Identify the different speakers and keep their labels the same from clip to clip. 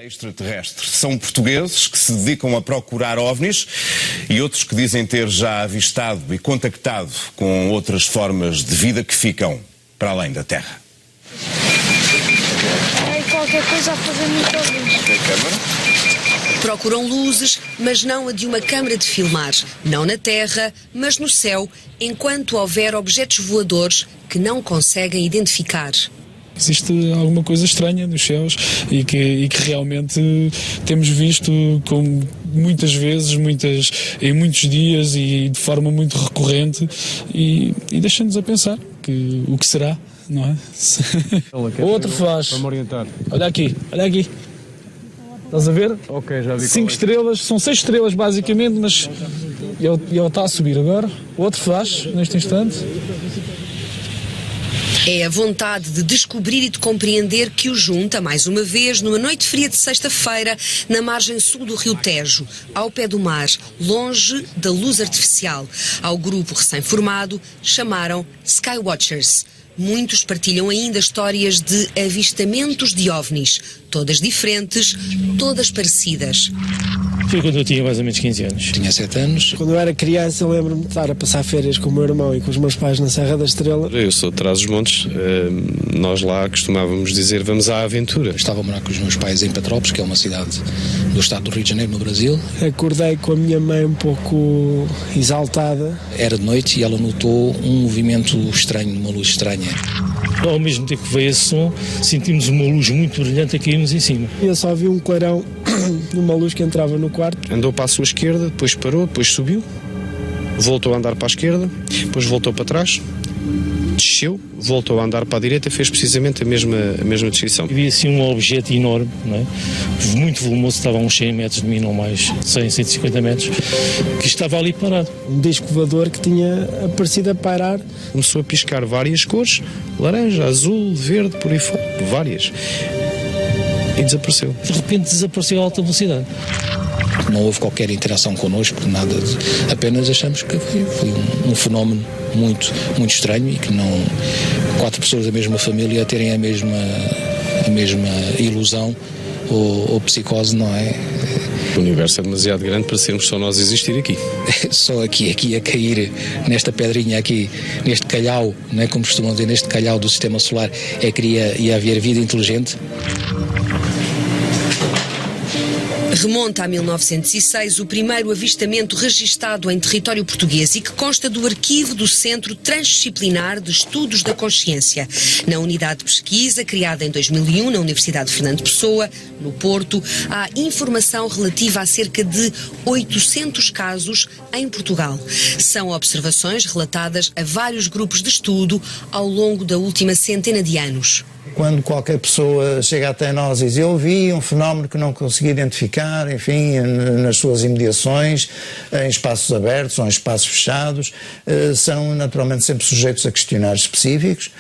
Speaker 1: Extraterrestre. São portugueses que se dedicam a procurar OVNIs e outros que dizem ter já avistado e contactado com outras formas de vida que ficam para além da Terra.
Speaker 2: Qualquer coisa a fazer muito OVNIs.
Speaker 1: Tem câmara?
Speaker 3: Procuram luzes, mas não a de uma câmara de filmar. Não na Terra, mas no céu, enquanto houver objetos voadores que não conseguem identificar.
Speaker 4: Existe alguma coisa estranha nos céus e que realmente temos visto muitas vezes, em muitos dias e de forma muito recorrente e deixa-nos a pensar que o que será, não é? Outro faz.
Speaker 5: Para me orientar.
Speaker 4: Olha aqui. Estás a ver?
Speaker 5: Ok, já vi.
Speaker 4: 5 estrelas, são 6 estrelas basicamente, mas ele está a subir agora. Outro faz, neste instante.
Speaker 3: É a vontade de descobrir e de compreender que o junta, mais uma vez, numa noite fria de sexta-feira, na margem sul do Rio Tejo, ao pé do mar, longe da luz artificial. Ao grupo recém-formado chamaram Skywatchers. Muitos partilham ainda histórias de avistamentos de OVNIs, todas diferentes, todas parecidas.
Speaker 6: Foi quando eu tinha mais ou menos 15 anos.
Speaker 7: Tinha 7 anos.
Speaker 8: Quando eu era criança, eu lembro-me de estar a passar férias com o meu irmão e com os meus pais na Serra da Estrela.
Speaker 9: Eu sou de Trás-os-Montes. Nós lá costumávamos dizer vamos à aventura.
Speaker 7: Estava a morar com os meus pais em Petrópolis, que é uma cidade do estado do Rio de Janeiro, no Brasil.
Speaker 8: Acordei com a minha mãe um pouco exaltada.
Speaker 7: Era de noite e ela notou um movimento estranho, uma luz estranha.
Speaker 6: Ao mesmo tempo que veio esse som, sentimos uma luz muito brilhante a cair-nos em cima.
Speaker 8: Eu só vi um clarão de uma luz que entrava no quarto.
Speaker 9: Andou para a sua esquerda, depois parou, depois subiu, voltou a andar para a esquerda, depois voltou para trás, desceu, voltou a andar para a direita e fez precisamente a mesma descrição.
Speaker 6: Havia assim um objeto enorme, não é? Muito volumoso, estava a uns 100 metros de mim, não mais, 100, 150 metros, que estava ali parado.
Speaker 8: Um disco voador que tinha aparecido a pairar.
Speaker 9: Começou a piscar várias cores, laranja, azul, verde, por aí fora, várias. E desapareceu.
Speaker 6: De repente desapareceu a alta velocidade.
Speaker 7: Não houve qualquer interação connosco, nada, apenas achamos que foi um fenómeno muito estranho e que não 4 pessoas da mesma família terem a mesma ilusão ou psicose, não é?
Speaker 9: O universo é demasiado grande para sermos só nós existir aqui.
Speaker 7: Só aqui a cair nesta pedrinha aqui, neste calhau, não é, como costumam dizer, neste calhau do sistema solar, é que ia haver vida inteligente.
Speaker 3: Remonta a 1906 o primeiro avistamento registado em território português e que consta do arquivo do Centro Transdisciplinar de Estudos da Consciência. Na unidade de pesquisa, criada em 2001 na Universidade de Fernando Pessoa, no Porto, há informação relativa a cerca de 800 casos em Portugal. São observações relatadas a vários grupos de estudo ao longo da última centena de anos.
Speaker 10: Quando qualquer pessoa chega até nós e diz eu vi um fenómeno que não consegui identificar, enfim, nas suas imediações, em espaços abertos ou em espaços fechados, são naturalmente sempre sujeitos a questionários específicos,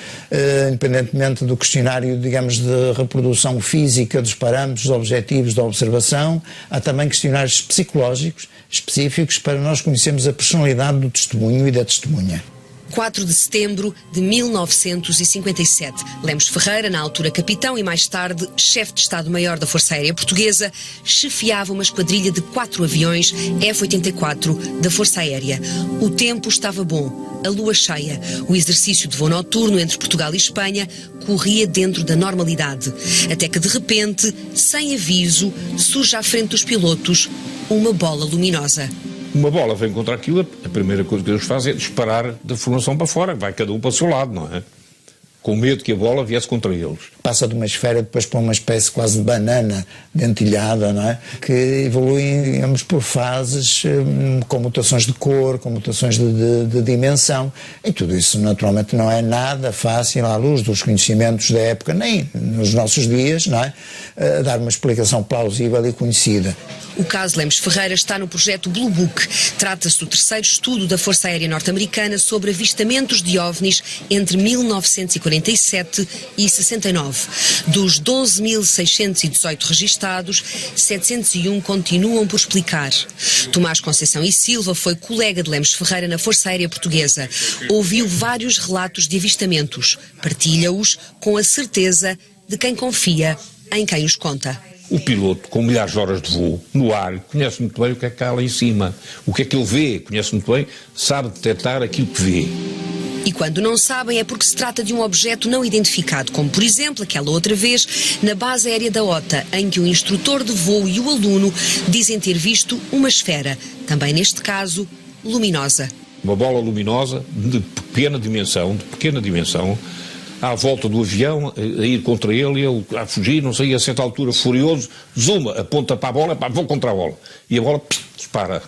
Speaker 10: independentemente do questionário, digamos, de reprodução física dos parâmetros, dos objetivos da observação, há também questionários psicológicos específicos para nós conhecermos a personalidade do testemunho e da testemunha.
Speaker 3: 4 de setembro de 1957. Lemos Ferreira, na altura capitão e mais tarde chefe de Estado-Maior da Força Aérea Portuguesa, chefiava uma esquadrilha de 4 aviões F-84 da Força Aérea. O tempo estava bom, a lua cheia. O exercício de voo noturno entre Portugal e Espanha corria dentro da normalidade. Até que de repente, sem aviso, surge à frente dos pilotos uma bola luminosa.
Speaker 5: Uma bola vem contra aquilo, a primeira coisa que eles fazem é disparar da formação para fora, vai cada um para o seu lado, não é? Com medo que a bola viesse contra eles.
Speaker 10: Passa de uma esfera depois para uma espécie quase de banana dentilhada, não é? Que evolui, digamos, por fases, com mutações de cor, com mutações de dimensão. E tudo isso, naturalmente, não é nada fácil à luz dos conhecimentos da época, nem nos nossos dias, não é? Dar uma explicação plausível e conhecida.
Speaker 3: O caso Lemos Ferreira está no projeto Blue Book. Trata-se do terceiro estudo da Força Aérea Norte-Americana sobre avistamentos de OVNIs entre 1947 e 69. Dos 12.618 registados, 701 continuam por explicar. Tomás Conceição e Silva foi colega de Lemos Ferreira na Força Aérea Portuguesa. Ouviu vários relatos de avistamentos. Partilha-os com a certeza de quem confia em quem os conta.
Speaker 5: O piloto, com milhares de horas de voo, no ar, conhece muito bem o que é que há lá em cima. O que é que ele vê, conhece muito bem, sabe detectar aquilo que vê.
Speaker 3: E quando não sabem é porque se trata de um objeto não identificado, como por exemplo aquela outra vez na base aérea da OTA, em que o instrutor de voo e o aluno dizem ter visto uma esfera, também neste caso luminosa.
Speaker 5: Uma bola luminosa de pequena dimensão, à volta do avião, a ir contra ele a fugir, não sei, a certa altura furioso, zuma, aponta para a bola, pá, vou contra a bola. E a bola dispara.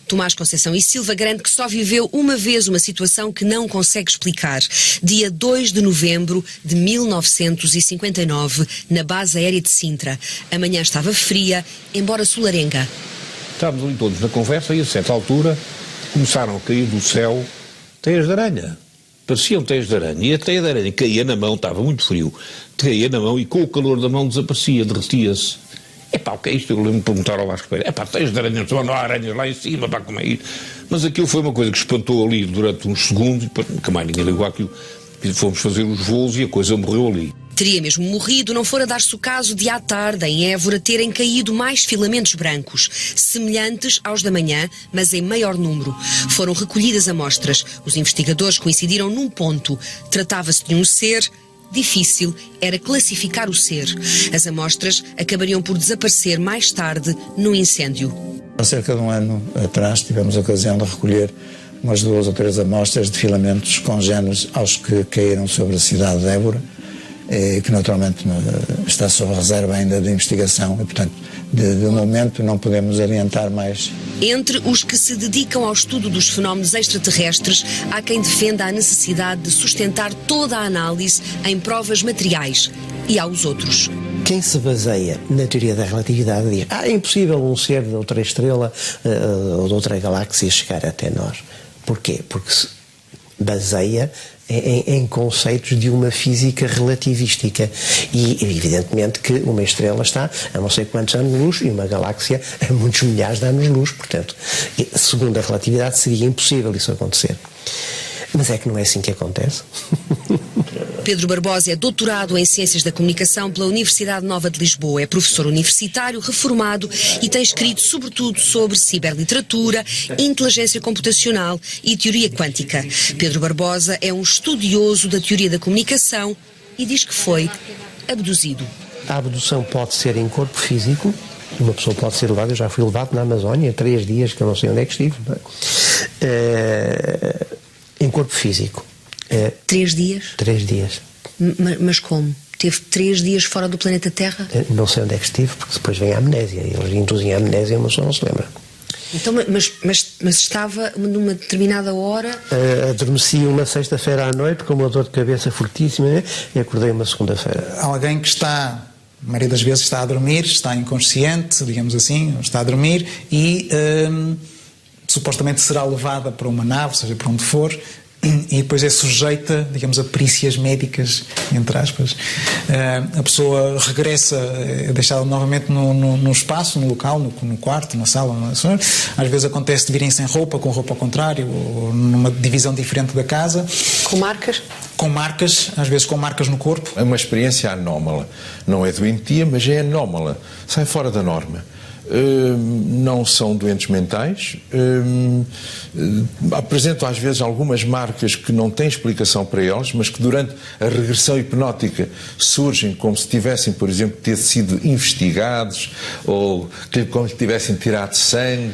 Speaker 3: Tomás Conceição e Silva garante que só viveu uma vez uma situação que não consegue explicar. Dia 2 de novembro de 1959, na base aérea de Sintra. A manhã estava fria, embora solarenga.
Speaker 5: Estávamos ali todos na conversa e a certa altura começaram a cair do céu teias de aranha. Pareciam teias de aranha. E a teia de aranha caía na mão, estava muito frio. Caía na mão e com o calor da mão desaparecia, derretia-se. Epá, o que é isto? Eu lembro-me de perguntar ao Vasco Pereira. Epá, teias de aranha, não há aranhas lá em cima, pá, como é isso? Mas aquilo foi uma coisa que espantou ali durante uns segundos, e nunca mais ninguém ligou àquilo. Fomos fazer os voos e a coisa morreu ali.
Speaker 3: Teria mesmo morrido, não fora dar-se o caso de à tarde, em Évora, terem caído mais filamentos brancos, semelhantes aos da manhã, mas em maior número. Foram recolhidas amostras. Os investigadores coincidiram num ponto. Tratava-se de um ser. Difícil era classificar o ser. As amostras acabariam por desaparecer mais tarde no incêndio.
Speaker 10: Há cerca de um ano atrás tivemos a ocasião de recolher umas 2 ou 3 amostras de filamentos congêneres aos que caíram sobre a cidade de Évora, que naturalmente está sob reserva ainda de investigação e, portanto, de momento não podemos adiantar mais.
Speaker 3: Entre os que se dedicam ao estudo dos fenómenos extraterrestres, há quem defenda a necessidade de sustentar toda a análise em provas materiais, e há os outros.
Speaker 11: Quem se baseia na teoria da relatividade diz: é impossível um ser de outra estrela ou de outra galáxia chegar até nós. Porquê? Porque se baseia em conceitos de uma física relativística e evidentemente que uma estrela está a não sei quantos anos-luz e uma galáxia a muitos milhares de anos-luz, portanto, segundo a relatividade seria impossível isso acontecer. Mas é que não é assim que acontece.
Speaker 3: Pedro Barbosa é doutorado em Ciências da Comunicação pela Universidade Nova de Lisboa. É professor universitário, reformado e tem escrito sobretudo sobre ciberliteratura, inteligência computacional e teoria quântica. Pedro Barbosa é um estudioso da teoria da comunicação e diz que foi abduzido.
Speaker 11: A abdução pode ser em corpo físico. Uma pessoa pode ser levada, eu já fui levado na Amazónia 3 dias, que eu não sei onde é que estive. Em corpo físico.
Speaker 3: 3 dias?
Speaker 11: 3 dias.
Speaker 3: Mas como? Teve 3 dias fora do planeta Terra?
Speaker 11: Não sei onde é que estive, porque depois vem a amnésia. Eles induzem a amnésia e uma pessoa não se lembra.
Speaker 3: Então, mas estava numa determinada hora?
Speaker 11: Adormeci uma sexta-feira à noite com uma dor de cabeça fortíssima e acordei uma segunda-feira.
Speaker 12: Alguém que está, a maioria das vezes está a dormir, está inconsciente, digamos assim, está a dormir e supostamente será levada para uma nave, seja para onde for, e depois é sujeita, digamos, a perícias médicas, entre aspas. A pessoa regressa, é deixada novamente no espaço, no local, no quarto, na sala. Às vezes acontece de virem sem roupa, com roupa ao contrário, ou numa divisão diferente da casa.
Speaker 3: Com marcas?
Speaker 12: Com marcas, às vezes com marcas no corpo.
Speaker 13: É uma experiência anómala. Não é doentia, mas é anómala. Sai fora da norma. Não são doentes mentais, apresentam às vezes algumas marcas que não têm explicação para elas, mas que durante a regressão hipnótica surgem como se tivessem, por exemplo, ter sido investigados ou como se tivessem tirado sangue.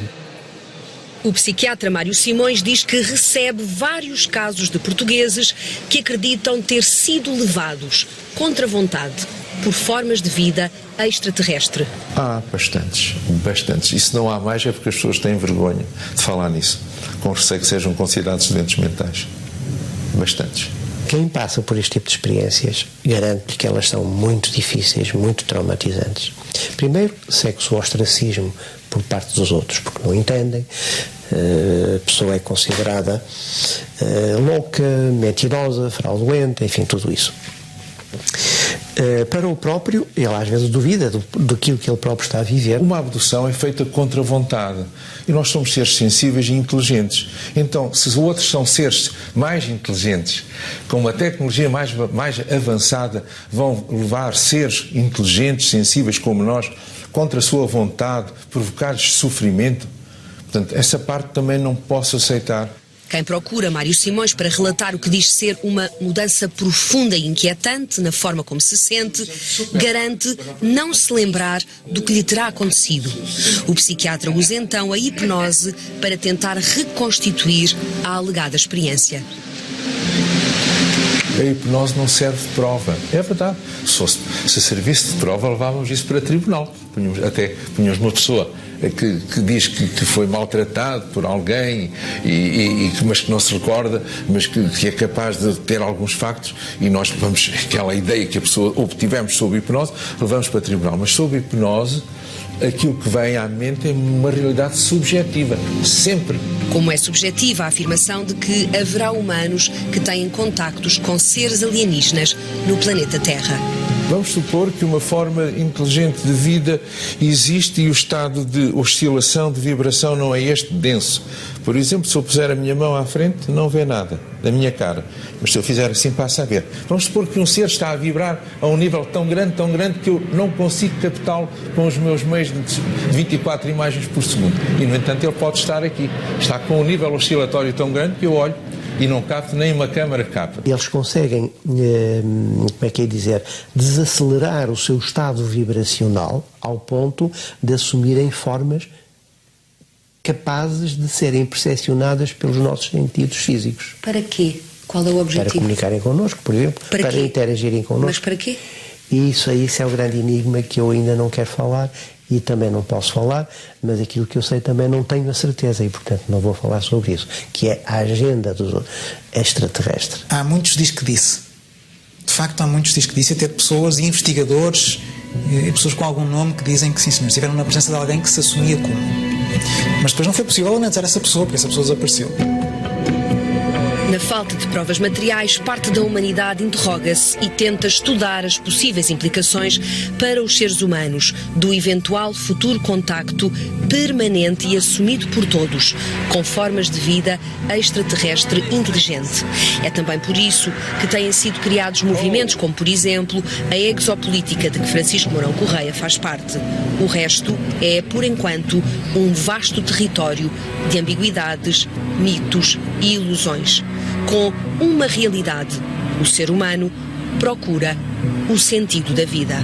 Speaker 3: O psiquiatra Mário Simões diz que recebe vários casos de portugueses que acreditam ter sido levados contra vontade por formas de vida extraterrestre.
Speaker 13: Há bastantes. E se não há mais é porque as pessoas têm vergonha de falar nisso, com receio que sejam considerados doentes mentais. Bastantes.
Speaker 11: Quem passa por este tipo de experiências garante-lhe que elas são muito difíceis, muito traumatizantes. Primeiro, segue-se o ostracismo por parte dos outros, porque não entendem. A pessoa é considerada louca, mentirosa, fraudulenta, enfim, tudo isso. para o próprio, ele às vezes duvida daquilo que ele próprio está a viver.
Speaker 13: Uma abdução é feita contra a vontade e nós somos seres sensíveis e inteligentes. Então, se os outros são seres mais inteligentes, com uma tecnologia mais avançada, vão levar seres inteligentes, sensíveis como nós, contra a sua vontade, provocar-lhes sofrimento, portanto, essa parte também não posso aceitar.
Speaker 3: Quem procura Mário Simões para relatar o que diz ser uma mudança profunda e inquietante na forma como se sente, garante não se lembrar do que lhe terá acontecido. O psiquiatra usa então a hipnose para tentar reconstituir a alegada experiência.
Speaker 13: A hipnose não serve de prova. É verdade. Se servisse de prova, levávamos isso para tribunal. Punhamos uma pessoa que diz que foi maltratado por alguém, mas que não se recorda, mas que é capaz de ter alguns factos, e nós vamos, aquela ideia que a pessoa obtivemos sob hipnose, levamos para tribunal. Mas sob hipnose, aquilo que vem à mente é uma realidade subjetiva, sempre.
Speaker 3: Como é subjetiva a afirmação de que haverá humanos que têm contactos com seres alienígenas no planeta Terra.
Speaker 13: Vamos supor que uma forma inteligente de vida existe e o estado de oscilação, de vibração não é este denso. Por exemplo, se eu puser a minha mão à frente, não vê nada da minha cara. Mas se eu fizer assim, passa a ver. Vamos supor que um ser está a vibrar a um nível tão grande que eu não consigo captá-lo com os meus meios de 24 imagens por segundo. E, no entanto, ele pode estar aqui. Está com um nível oscilatório tão grande que eu olho e não capto, nem uma câmara capta.
Speaker 11: Eles conseguem, como é que é dizer, desacelerar o seu estado vibracional ao ponto de assumirem formas capazes de serem percepcionadas pelos nossos sentidos físicos.
Speaker 3: Para quê? Qual é o objetivo?
Speaker 11: Para comunicarem connosco, por exemplo, para interagirem connosco.
Speaker 3: Mas para quê?
Speaker 11: E isso é o grande enigma que eu ainda não quero falar e também não posso falar, mas aquilo que eu sei também não tenho a certeza e, portanto, não vou falar sobre isso, que é a agenda do extraterrestre.
Speaker 12: Há muitos diz que disse. De facto, há muitos diz que disse, até pessoas e investigadores e pessoas com algum nome que dizem que sim, senhor, estiveram na presença de alguém que se assumia como. Mas depois não foi possível analisar essa pessoa, porque essa pessoa desapareceu.
Speaker 3: Na falta de provas materiais, parte da humanidade interroga-se e tenta estudar as possíveis implicações para os seres humanos do eventual futuro contacto permanente e assumido por todos, com formas de vida extraterrestre inteligente. É também por isso que têm sido criados movimentos como, por exemplo, a exopolítica de que Francisco Mourão Correia faz parte. O resto é, por enquanto, um vasto território de ambiguidades, mitos e ilusões. Com uma realidade: o ser humano procura o sentido da vida.